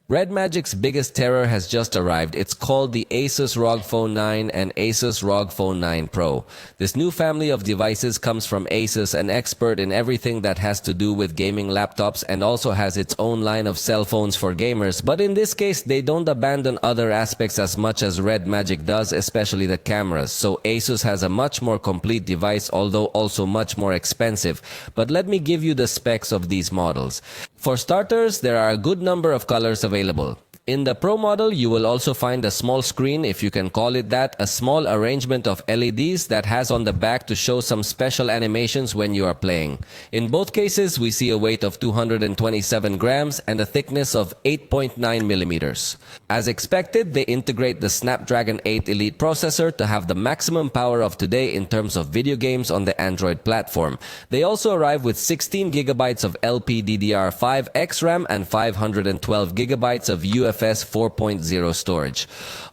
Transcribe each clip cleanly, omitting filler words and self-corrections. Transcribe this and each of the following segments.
Red Magic's biggest terror has just arrived. It's called the ASUS ROG Phone 9 and ASUS ROG Phone 9 Pro. This new family of devices comes from ASUS, an expert in everything that has to do with gaming laptops, and also has its own line of cell phones for gamers. But in this case, they don't abandon other aspects as much as Red Magic does, especially the cameras. So ASUS has a much more complete device, although also much more expensive. But let me give you the specs of these models. For starters, there are a good number of colors available. In the Pro model, you will also find a small screen, if you can call it that, a small arrangement of LEDs that has on the back to show some special animations when you are playing. In both cases, we see a weight of 227 grams and a thickness of 8.9 millimeters. As expected, they integrate the Snapdragon 8 Elite processor to have the maximum power of today in terms of video games on the Android platform. They also arrive with 16 gigabytes of LPDDR5 XRAM and 512 gigabytes of UFS 4.0 storage.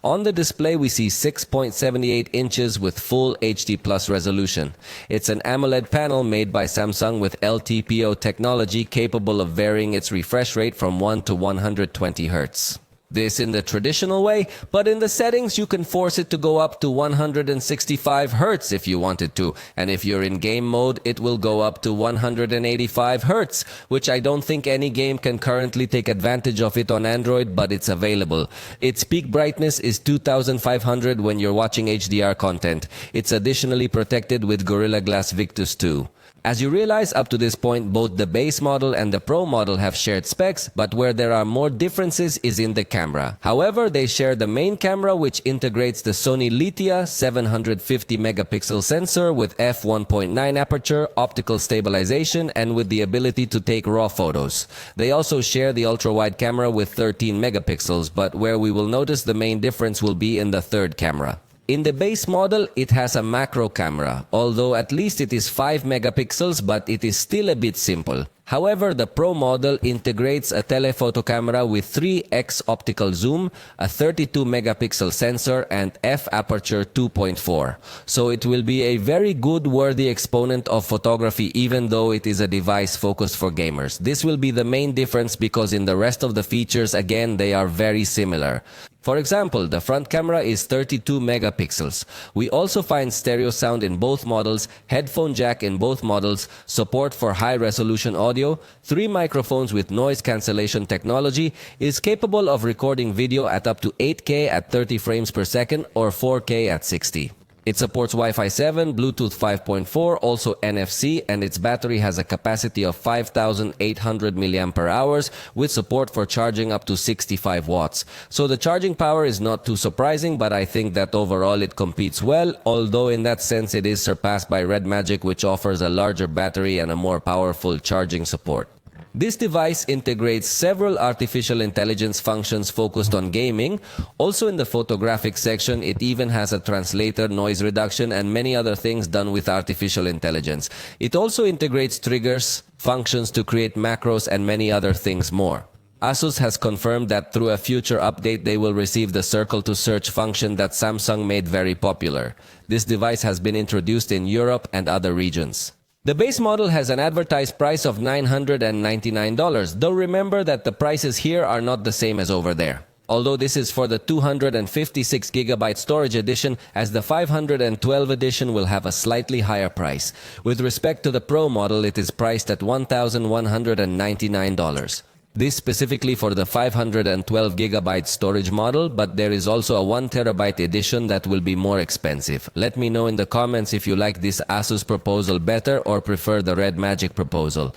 On the display, we see 6.78 inches with full HD plus resolution. It's an AMOLED panel made by Samsung with LTPO technology capable of varying its refresh rate from 1 to 120 Hz. This in the traditional way, but in the settings you can force it to go up to 165 Hz if you wanted to, and if you're in game mode it will go up to 185 Hz, which I don't think any game can currently take advantage of it on Android, but it's available. Its peak brightness is 2500 when you're watching HDR content. It's additionally protected with Gorilla Glass Victus 2. As you realize, up to this point, both the base model and the Pro model have shared specs, but where there are more differences is in the camera. However, they share the main camera, which integrates the Sony Litia 750 megapixel sensor with f1.9 aperture, optical stabilization, and with the ability to take RAW photos. They also share the ultra-wide camera with 13 megapixels, but where we will notice the main difference will be in the third camera. In the base model, it has a macro camera, although at least it is 5 megapixels, but it is still a bit simple. However, the Pro model integrates a telephoto camera with 3x optical zoom, a 32 megapixel sensor, and f-aperture 2.4. So it will be a very good worthy exponent of photography, even though it is a device focused for gamers. This will be the main difference because in the rest of the features, again, they are very similar. For example, the front camera is 32 megapixels. We also find stereo sound in both models, headphone jack in both models, support for high-resolution audio, 3 microphones with noise cancellation technology, is capable of recording video at up to 8K at 30 frames per second or 4K at 60. It supports Wi-Fi 7, Bluetooth 5.4, also NFC, and its battery has a capacity of 5,800 mAh with support for charging up to 65 watts. So the charging power is not too surprising, but I think that overall it competes well, although in that sense it is surpassed by Red Magic, which offers a larger battery and a more powerful charging support. This device integrates several artificial intelligence functions focused on gaming. Also in the photographic section, it even has a translator, noise reduction, and many other things done with artificial intelligence. It also integrates triggers, functions to create macros, and many other things more. ASUS has confirmed that through a future update they will receive the circle to search function that Samsung made very popular. This device has been introduced in Europe and other regions. The base model has an advertised price of $999, though remember that the prices here are not the same as over there. Although this is for the 256 GB storage edition, as the 512 edition will have a slightly higher price. With respect to the Pro model, it is priced at $1,199. This specifically for the 512 GB storage model, but there is also a 1 TB edition that will be more expensive. Let me know in the comments if you like this ASUS proposal better or prefer the Red Magic proposal.